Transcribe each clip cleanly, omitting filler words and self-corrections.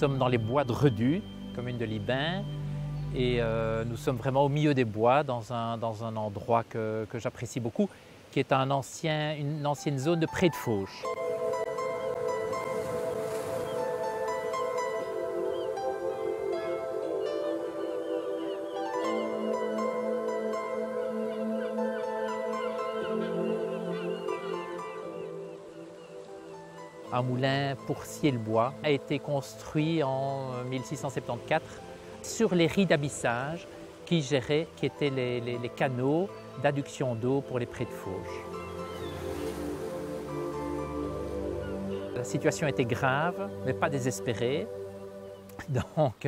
sommes dans les bois de Redus, commune de Libin, et nous sommes vraiment au milieu des bois, dans un endroit que j'apprécie beaucoup, qui est une ancienne zone de pré de Fauche. Un moulin pour scier le bois a été construit en 1674 sur les riz d'abissage qui étaient les canaux d'adduction d'eau pour les prés de Fauche. La situation était grave, mais pas désespérée. Donc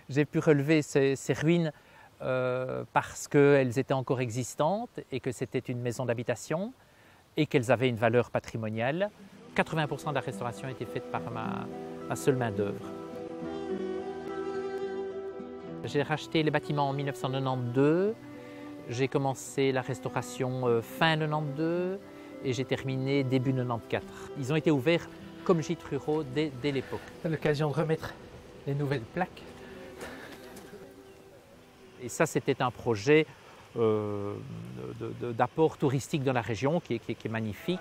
j'ai pu relever ces ruines parce qu'elles étaient encore existantes et que c'était une maison d'habitation et qu'elles avaient une valeur patrimoniale. 80% de la restauration a été faite par ma seule main-d'œuvre. J'ai racheté les bâtiments en 1992, j'ai commencé la restauration fin 92 et j'ai terminé début 94. Ils ont été ouverts comme gîtes ruraux dès l'époque. Tu as l'occasion de remettre les nouvelles plaques. Et ça, c'était un projet d'apport touristique dans la région qui est magnifique.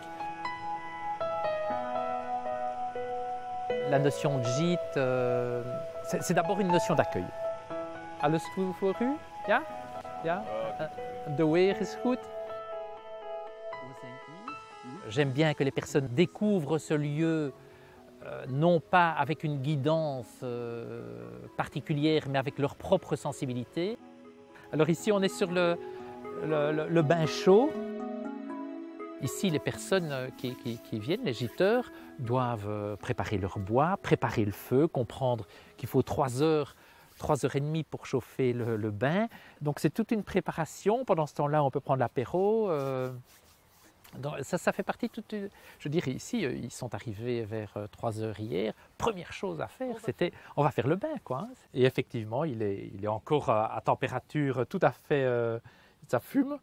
La notion de gîte, c'est d'abord une notion d'accueil. Alles goed voor u? Ja? Ja? De weer is goed? J'aime bien que les personnes découvrent ce lieu, non pas avec une guidance particulière, mais avec leur propre sensibilité. Alors ici, on est sur le bain chaud. Ici, les personnes qui viennent, les gîteurs, doivent préparer leur bois, préparer le feu, comprendre qu'il faut 3 heures et demie pour chauffer le bain. Donc c'est toute une préparation. Pendant ce temps-là, on peut prendre l'apéro. Ça fait partie je dirais ici, ils sont arrivés vers 3 heures hier. Première chose à faire, c'était on va faire le bain, quoi. Et effectivement, il est encore à température tout à fait, ça fume.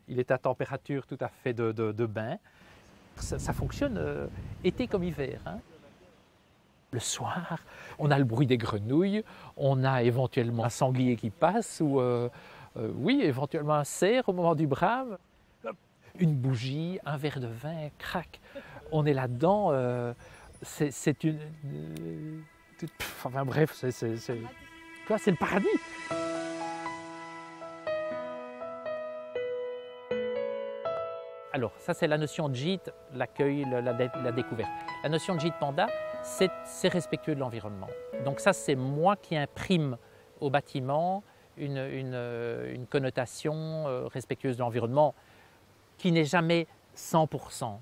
Il est à température tout à fait de bain. Ça fonctionne été comme hiver, hein. Le soir, on a le bruit des grenouilles, on a éventuellement un sanglier qui passe ou oui, éventuellement un cerf au moment du brame. Une bougie, un verre de vin, crac. On est là-dedans. C'est une... Enfin bref, c'est le paradis. Alors, ça c'est la notion de gîte, l'accueil, la découverte. La notion de gîte panda, c'est respectueux de l'environnement. Donc ça, c'est moi qui imprime au bâtiment une connotation respectueuse de l'environnement qui n'est jamais 100%,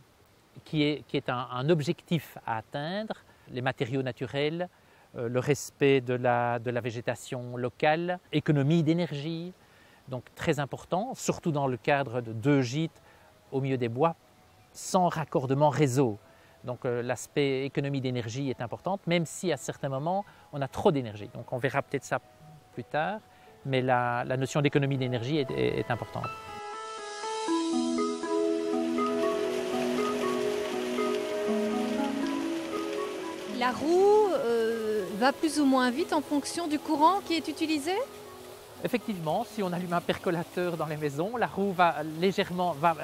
qui est un objectif à atteindre, les matériaux naturels, le respect de la végétation locale, économie d'énergie, donc très important, surtout dans le cadre de 2 gîtes au milieu des bois, sans raccordement réseau. Donc l'aspect économie d'énergie est important, même si à certains moments on a trop d'énergie. Donc on verra peut-être ça plus tard, mais la notion d'économie d'énergie est importante. La roue va plus ou moins vite en fonction du courant qui est utilisé? Effectivement, si on allume un percolateur dans les maisons, la roue va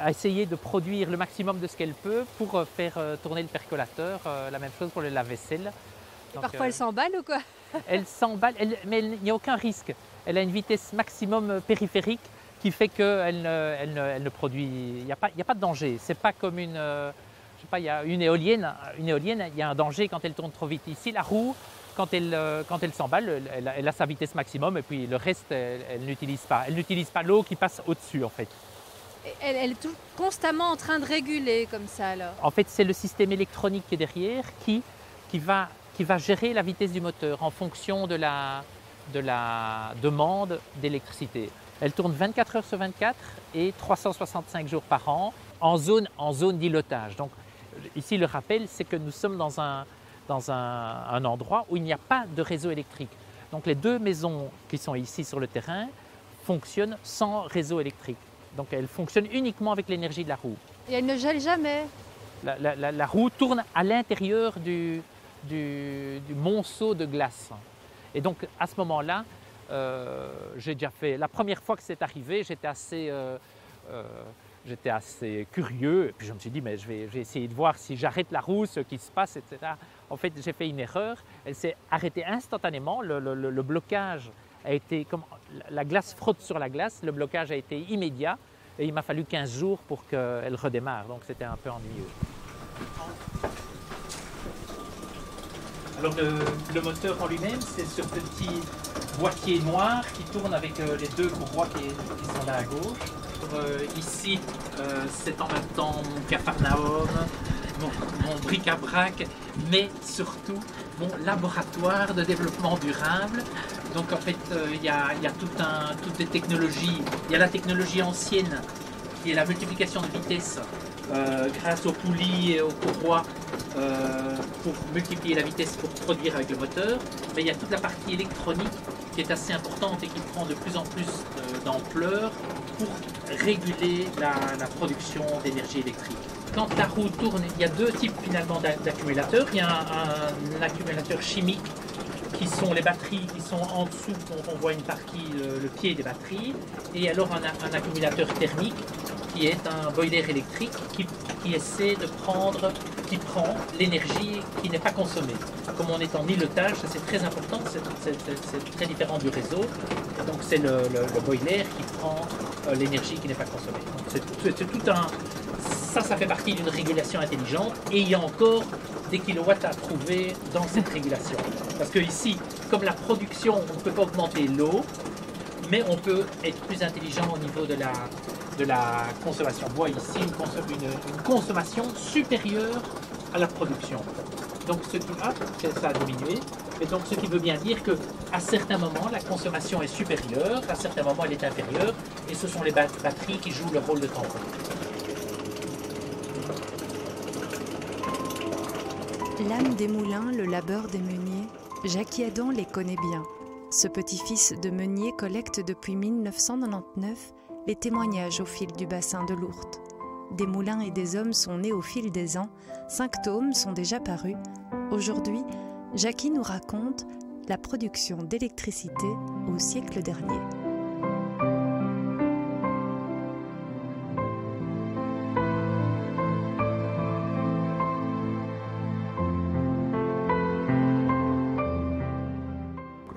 essayer de produire le maximum de ce qu'elle peut pour faire tourner le percolateur. La même chose pour le lave-vaisselle. Parfois elle s'emballe ou quoi? Elle s'emballe, mais il n'y a aucun risque. Elle a une vitesse maximum périphérique qui fait qu'elle ne produit... Il n'y a pas de danger. C'est pas comme une... je sais pas, il y a une éolienne, il y a un danger quand elle tourne trop vite. Ici, la roue, quand elle s'emballe, elle a sa vitesse maximum et puis le reste, elle n'utilise pas. Elle n'utilise pas l'eau qui passe au-dessus, en fait. Elle est constamment en train de réguler comme ça, alors? En fait, c'est le système électronique qui est derrière qui va gérer la vitesse du moteur en fonction de la demande d'électricité. Elle tourne 24 heures sur 24 et 365 jours par an en zone d'îlotage. Donc ici, le rappel, c'est que nous sommes dans un endroit où il n'y a pas de réseau électrique. Donc les 2 maisons qui sont ici sur le terrain fonctionnent sans réseau électrique. Donc elles fonctionnent uniquement avec l'énergie de la roue. Et elle ne gèle jamais? La roue tourne à l'intérieur du monceau de glace. Et donc à ce moment-là, j'ai déjà fait, la première fois que c'est arrivé, j'étais assez curieux, et puis je me suis dit, mais je vais essayer de voir si j'arrête la roue, ce qui se passe, etc. En fait, j'ai fait une erreur, elle s'est arrêtée instantanément, le blocage a été, comme la glace frotte sur la glace, le blocage a été immédiat, et il m'a fallu 15 jours pour qu'elle redémarre, donc c'était un peu ennuyeux. Alors le moteur en lui-même, c'est ce petit boîtier noir qui tourne avec les deux courroies qui sont là à gauche. Ici, c'est en même temps mon capharnaüm, mon bric-à-brac, mais surtout mon laboratoire de développement durable. Donc en fait, il y a toutes les technologies. Il y a la technologie ancienne qui est la multiplication de vitesse grâce aux poulies et aux courroies pour multiplier la vitesse pour produire avec le moteur. Mais il y a toute la partie électronique qui est assez importante et qui prend de plus en plus d'ampleur pour réguler la production d'énergie électrique. Quand la roue tourne, il y a deux types finalement d'accumulateurs. Il y a un accumulateur chimique qui sont les batteries qui sont en dessous, on voit une partie, le pied des batteries, et alors un accumulateur thermique qui est un boiler électrique qui essaie de prend l'énergie qui n'est pas consommée. Comme on est en îlotage, c'est très important, c'est très différent du réseau, donc c'est le boiler qui prend l'énergie qui n'est pas consommée. Donc c'est tout un... Ça fait partie d'une régulation intelligente, et il y a encore des kilowatts à trouver dans cette régulation. Parce que ici, comme la production, on ne peut pas augmenter l'eau, mais on peut être plus intelligent au niveau de la consommation. On voit ici une consommation supérieure à la production. Donc ça a diminué, mais donc ce qui veut bien dire qu'à certains moments, la consommation est supérieure, à certains moments, elle est inférieure, et ce sont les batteries qui jouent le rôle de tampon. L'âme des moulins, le labeur des meuniers, Jacky Adam les connaît bien. Ce petit-fils de meunier collecte depuis 1999 les témoignages au fil du bassin de l'Ourthe. Des moulins et des hommes sont nés au fil des ans, 5 tomes sont déjà parus. Aujourd'hui, Jacky nous raconte la production d'électricité au siècle dernier.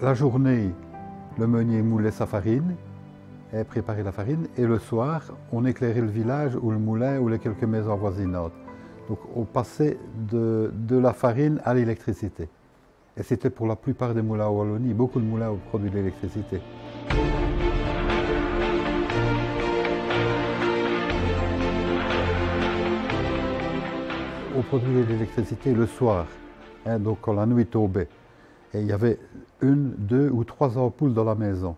La journée, le meunier moulait sa farine, et préparait la farine, et le soir, on éclairait le village ou le moulin ou les quelques maisons avoisinantes. Donc on passait de la farine à l'électricité. Et c'était pour la plupart des moulins en Wallonie, beaucoup de moulins ont produit de l'électricité. On produisait de l'électricité le soir, donc quand la nuit tombait. Et il y avait 1, 2 ou 3 ampoules dans la maison.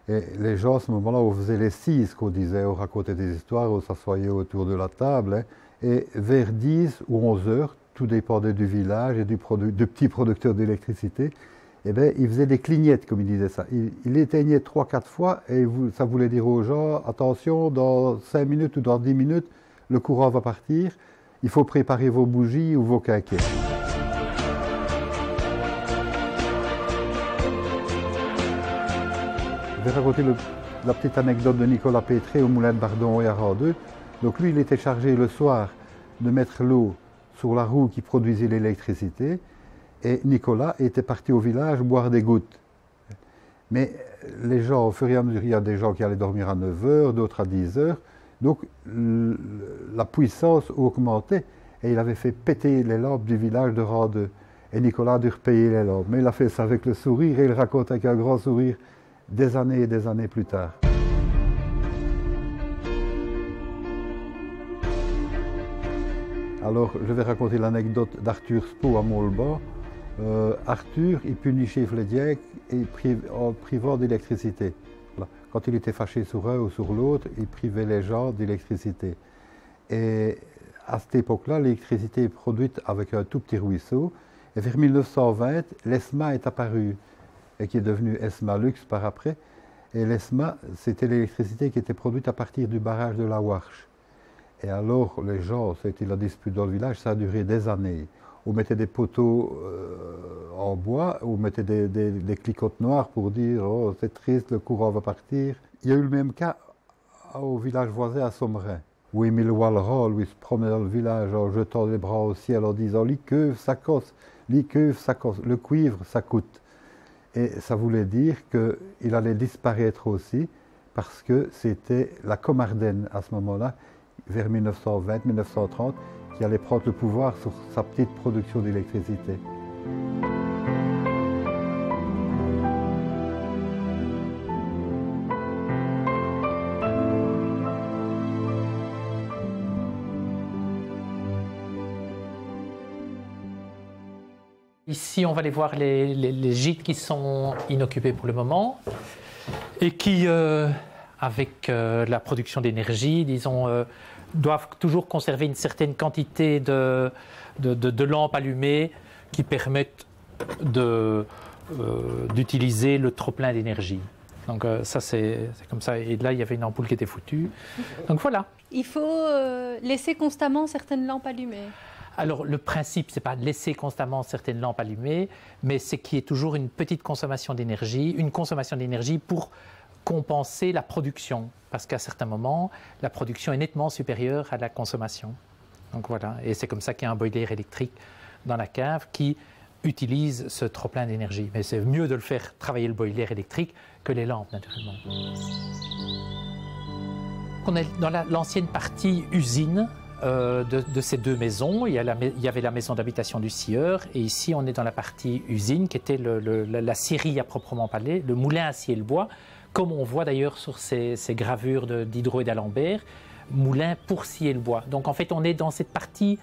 Et les gens, à ce moment-là, on faisait les 6, qu'on disait, on racontait des histoires, on s'assoyait autour de la table. Et vers 10 ou 11 heures, tout dépendait du village et du petit producteur d'électricité, eh bien, il faisait des clignettes, comme il disait ça. Il éteignait 3-4 fois, et ça voulait dire aux gens, attention, dans 5 minutes ou dans 10 minutes, le courant va partir, il faut préparer vos bougies ou vos quinquets. Je vais raconter la petite anecdote de Nicolas Pétré au moulin de Bardon et à Randeux. Donc lui, il était chargé le soir de mettre l'eau sur la roue qui produisait l'électricité, et Nicolas était parti au village boire des gouttes. Mais les gens, au fur et à mesure, il y a des gens qui allaient dormir à 9 h, d'autres à 10 h, donc la puissance augmentait, et il avait fait péter les lampes du village de Randeux. Et Nicolas a dû repayer les lampes. Mais il a fait ça avec le sourire, et il raconte avec un grand sourire, des années et des années plus tard. Alors, je vais raconter l'anecdote d'Arthur Spo à Moulban. Arthur, il punichait les dièques en privant d'électricité. Voilà. Quand il était fâché sur un ou sur l'autre, il privait les gens d'électricité. Et à cette époque-là, l'électricité est produite avec un tout petit ruisseau. Et vers 1920, l'ESMA est apparu, et qui est devenu ESMA Lux par après. Et l'ESMA, c'était l'électricité qui était produite à partir du barrage de la Warche. Et alors, les gens, c'était la dispute dans le village, ça a duré des années. on mettait des poteaux en bois, on mettait des cliquotes noires pour dire « Oh, c'est triste, le courant va partir ». Il y a eu le même cas au village voisin à Sommerin, où Émile Wallerol, lui, se promenait dans le village en jetant les bras au ciel en disant « L'iceuve, ça cosse, l'iceuve, ça cosse, le cuivre, ça coûte ». Et ça voulait dire qu'il allait disparaître aussi, parce que c'était la Comardenne à ce moment-là, vers 1920-1930, qui allait prendre le pouvoir sur sa petite production d'électricité. Ici, on va aller voir les gîtes qui sont inoccupés pour le moment et qui, avec la production d'énergie, disons, doivent toujours conserver une certaine quantité de lampes allumées qui permettent d'utiliser le trop-plein d'énergie. Donc ça, c'est comme ça. Et là, il y avait une ampoule qui était foutue. Donc voilà. Il faut laisser constamment certaines lampes allumées. Alors, le principe, ce n'est pas de laisser constamment certaines lampes allumées, mais c'est qu'il y ait toujours une petite consommation d'énergie, pour compenser la production. Parce qu'à certains moments, la production est nettement supérieure à la consommation. Donc voilà, et c'est comme ça qu'il y a un boiler électrique dans la cave qui utilise ce trop-plein d'énergie. Mais c'est mieux de le faire travailler le boiler électrique que les lampes, naturellement. On est dans l'ancienne partie usine de ces deux maisons. Il y avait la maison d'habitation du scieur, et ici on est dans la partie usine qui était la scierie à proprement parler, le moulin à scier le bois, comme on voit d'ailleurs sur ces gravures d'Hydro et d'Alembert, moulin pour scier le bois. Donc en fait on est dans cette partie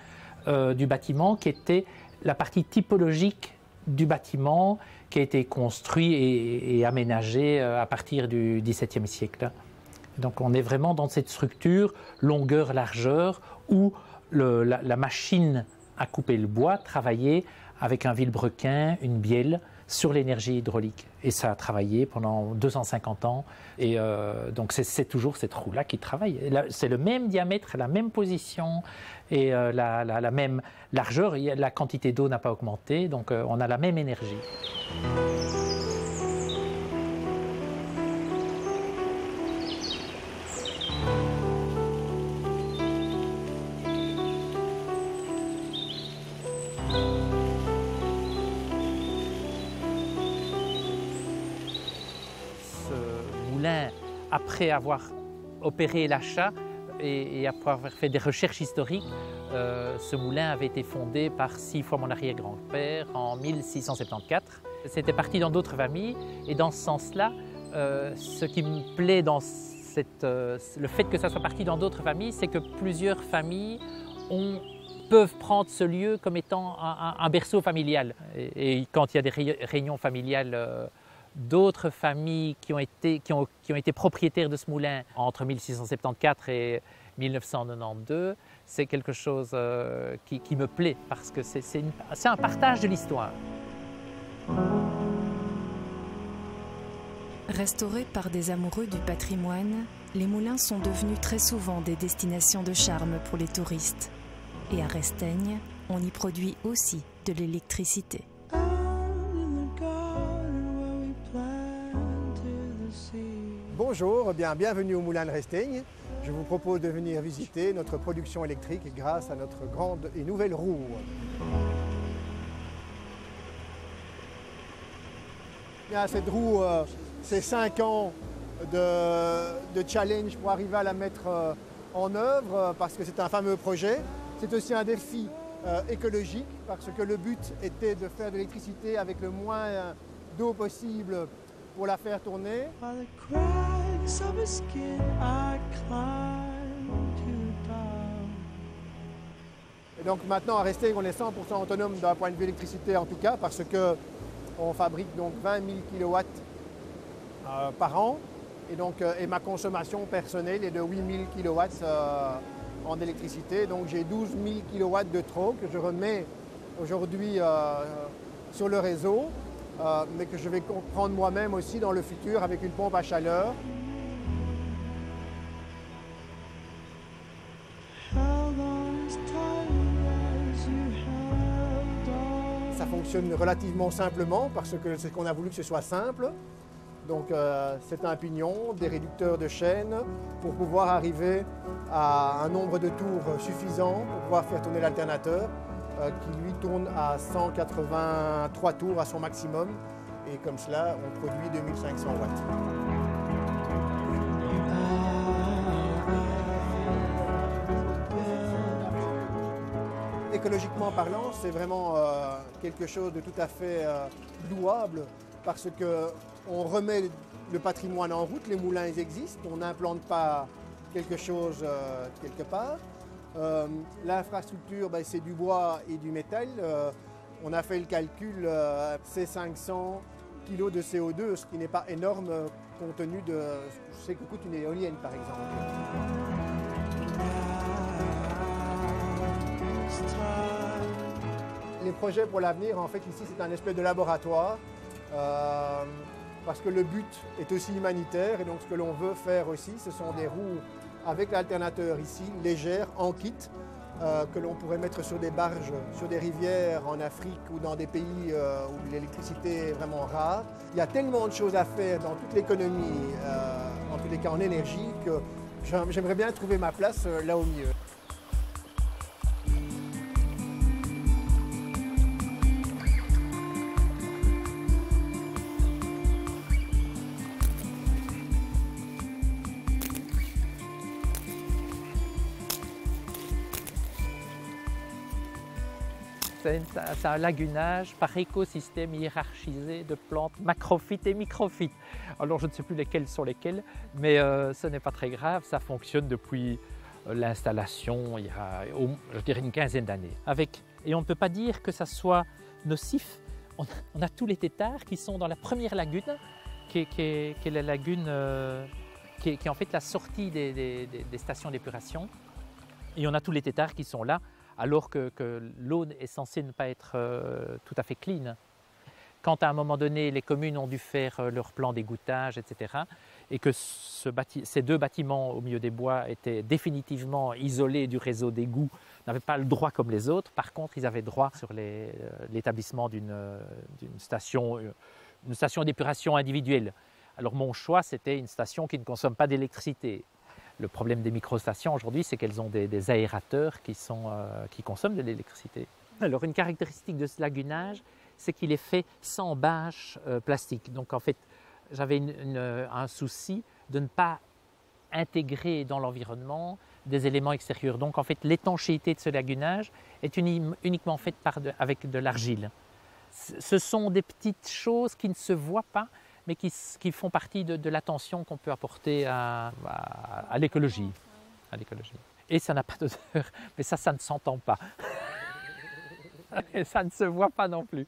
du bâtiment qui était la partie typologique du bâtiment qui a été construit et aménagé à partir du XVIIe siècle. Donc on est vraiment dans cette structure longueur-largeur où la machine à couper le bois travaillait avec un vilebrequin, une bielle, sur l'énergie hydraulique. Et ça a travaillé pendant 250 ans. Et donc c'est toujours cette roue-là qui travaille. C'est le même diamètre, la même position et la même largeur. La quantité d'eau n'a pas augmenté, donc on a la même énergie. Après avoir opéré l'achat et après avoir fait des recherches historiques, ce moulin avait été fondé par 6 fois mon arrière-grand-père en 1674. C'était parti dans d'autres familles et dans ce sens-là, ce qui me plaît dans le fait que ça soit parti dans d'autres familles, c'est que plusieurs familles peuvent prendre ce lieu comme étant un berceau familial. Et quand il y a des réunions familiales, d'autres familles qui ont été propriétaires de ce moulin entre 1674 et 1992, c'est quelque chose qui me plaît parce que c'est un partage de l'histoire. Restaurés par des amoureux du patrimoine, les moulins sont devenus très souvent des destinations de charme pour les touristes. Et à Resteigne, on y produit aussi de l'électricité. Bonjour, bienvenue au Moulin de Resteigne. Je vous propose de venir visiter notre production électrique grâce à notre grande et nouvelle roue. Cette roue, c'est 5 ans de challenge pour arriver à la mettre en œuvre parce que c'est un fameux projet. C'est aussi un défi écologique parce que le but était de faire de l'électricité avec le moins d'eau possible pour la faire tourner. Et donc maintenant à Resteigne, on est 100% autonome d'un point de vue électricité en tout cas parce qu'on fabrique donc 20 000 kW par an et, donc, et ma consommation personnelle est de 8 000 kW en électricité. Donc j'ai 12 000 kW de trop que je remets aujourd'hui sur le réseau. Mais que je vais prendre moi-même aussi dans le futur avec une pompe à chaleur. fonctionne relativement simplement parce que c'est qu'on a voulu que ce soit simple. Donc c'est un pignon, des réducteurs de chaîne pour pouvoir arriver à un nombre de tours suffisant pour pouvoir faire tourner l'alternateur qui lui tourne à 183 tours à son maximum et comme cela on produit 2500 watts. Écologiquement parlant, c'est vraiment quelque chose de tout à fait louable parce qu'on remet le patrimoine en route, les moulins ils existent, on n'implante pas quelque chose quelque part. L'infrastructure, c'est du bois et du métal. On a fait le calcul, c'est 500 kg de CO2, ce qui n'est pas énorme compte tenu de ce que coûte une éolienne par exemple. Les projets pour l'avenir, en fait, ici, c'est un espèce de laboratoire parce que le but est aussi humanitaire et donc ce que l'on veut faire aussi, ce sont des roues avec l'alternateur ici, légères, en kit, que l'on pourrait mettre sur des barges, sur des rivières en Afrique ou dans des pays où l'électricité est vraiment rare. Il y a tellement de choses à faire dans toute l'économie, en tous les cas en énergie, que j'aimerais bien trouver ma place là au milieu. C'est un lagunage par écosystème hiérarchisé de plantes macrophytes et microphytes. Alors je ne sais plus lesquelles sont lesquelles, mais ce n'est pas très grave, ça fonctionne depuis l'installation il y a, je dirais, une quinzaine d'années. Et on ne peut pas dire que ça soit nocif. On a tous les têtards qui sont dans la première lagune, qui est la lagune qui est en fait la sortie des stations d'épuration. Et on a tous les têtards qui sont là, alors que l'eau est censée ne pas être tout à fait clean. Quand à un moment donné, les communes ont dû faire leur plan d'égouttage, etc., et que ces deux bâtiments au milieu des bois étaient définitivement isolés du réseau d'égouts, n'avaient pas le droit comme les autres, par contre, ils avaient droit sur l'établissement d'une station d'épuration individuelle. Alors mon choix, c'était une station qui ne consomme pas d'électricité. Le problème des microstations aujourd'hui, c'est qu'elles ont des aérateurs qui consomment de l'électricité. Alors une caractéristique de ce lagunage, c'est qu'il est fait sans bâche plastique. Donc en fait, j'avais un souci de ne pas intégrer dans l'environnement des éléments extérieurs. Donc en fait, l'étanchéité de ce lagunage est uniquement faite avec de l'argile. Ce sont des petites choses qui ne se voient pas, mais qui font partie de l'attention qu'on peut apporter à l'écologie. Et ça n'a pas d'odeur, mais ça ne s'entend pas. Et ça ne se voit pas non plus.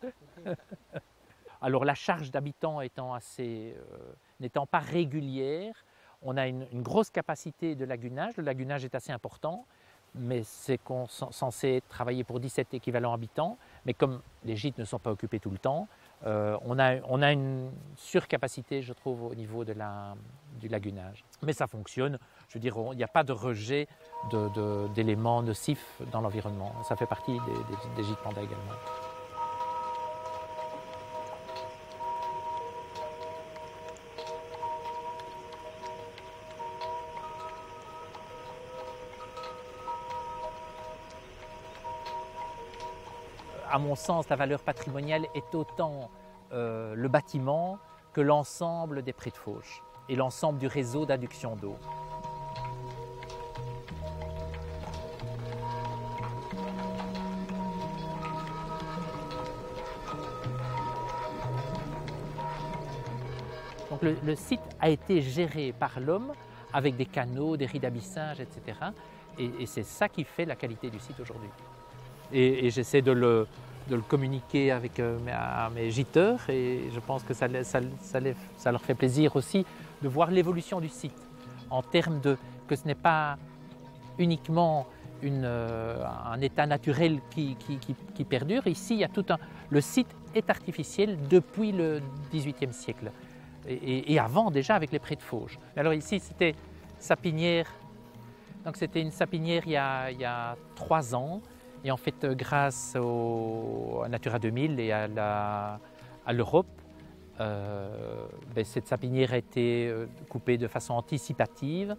Alors la charge d'habitants n'étant pas régulière, on a une grosse capacité de lagunage. Le lagunage est assez important, mais c'est censé travailler pour 17 équivalents habitants. Mais comme les gîtes ne sont pas occupés tout le temps, on a une surcapacité, je trouve, au niveau du lagunage. Mais ça fonctionne, je veux dire, il n'y a pas de rejet d'éléments nocifs dans l'environnement. Ça fait partie des gîtes Panda également. À mon sens, la valeur patrimoniale est autant le bâtiment que l'ensemble des prés de Fauche et l'ensemble du réseau d'adduction d'eau. Donc le site a été géré par l'homme avec des canaux, des riz d'abissage, etc. Et c'est ça qui fait la qualité du site aujourd'hui. Et j'essaie de le communiquer à mes gîteurs et je pense que ça leur fait plaisir aussi de voir l'évolution du site en termes que ce n'est pas uniquement un état naturel qui perdure. Ici, il y a le site est artificiel depuis le XVIIIe siècle et avant déjà avec les prés de Fauche. Alors ici, c'était sapinière. Donc c'était une sapinière il y a 3 ans. Et en fait, grâce à Natura 2000 et à l'Europe, cette sapinière a été coupée de façon anticipative.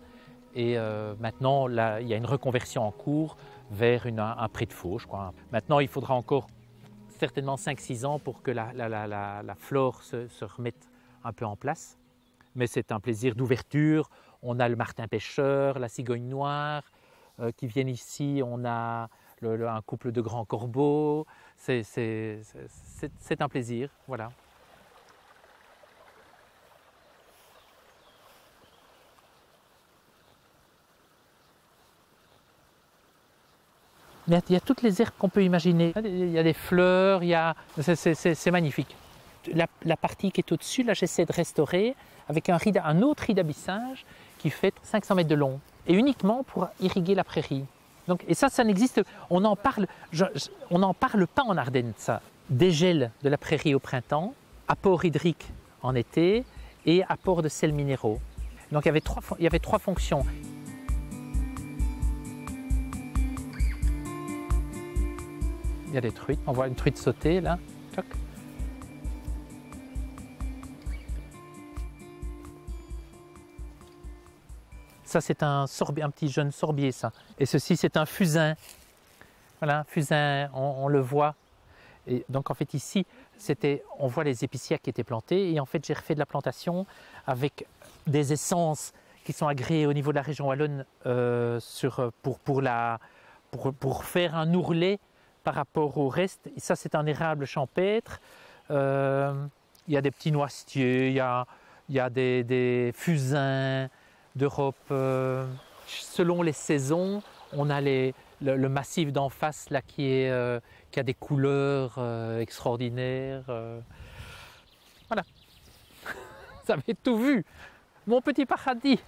Et maintenant, là, il y a une reconversion en cours vers un pré de fauche, quoi. Maintenant, il faudra encore certainement 5-6 ans pour que la flore se remette un peu en place. Mais c'est un plaisir d'ouverture. On a le martin pêcheur, la cigogne noire qui viennent ici. On a un couple de grands corbeaux. C'est un plaisir, voilà. Il y a toutes les herbes qu'on peut imaginer. Il y a des fleurs, c'est magnifique. La partie qui est au-dessus, là, j'essaie de restaurer avec un autre riz d'abyssage qui fait 500 mètres de long et uniquement pour irriguer la prairie. Donc, et ça n'existe. On n'en parle pas en Ardennes, ça. Dégel de la prairie au printemps, apport hydrique en été et apport de sels minéraux. Donc, il y avait trois fonctions. Il y a des truites, on voit une truite sautée là. Toc. Ça c'est un petit jeune sorbier ça. Et ceci c'est un fusain. Voilà, un fusain, on le voit. Et donc en fait ici, on voit les épicéas qui étaient plantés et en fait j'ai refait de la plantation avec des essences qui sont agréées au niveau de la région wallonne pour faire un ourlet par rapport au reste. Et ça c'est un érable champêtre. Il y a des petits noisetiers, il y a des fusains d'Europe. Selon les saisons, on a le massif d'en face là qui a des couleurs extraordinaires. Voilà, vous avez tout vu, mon petit paradis.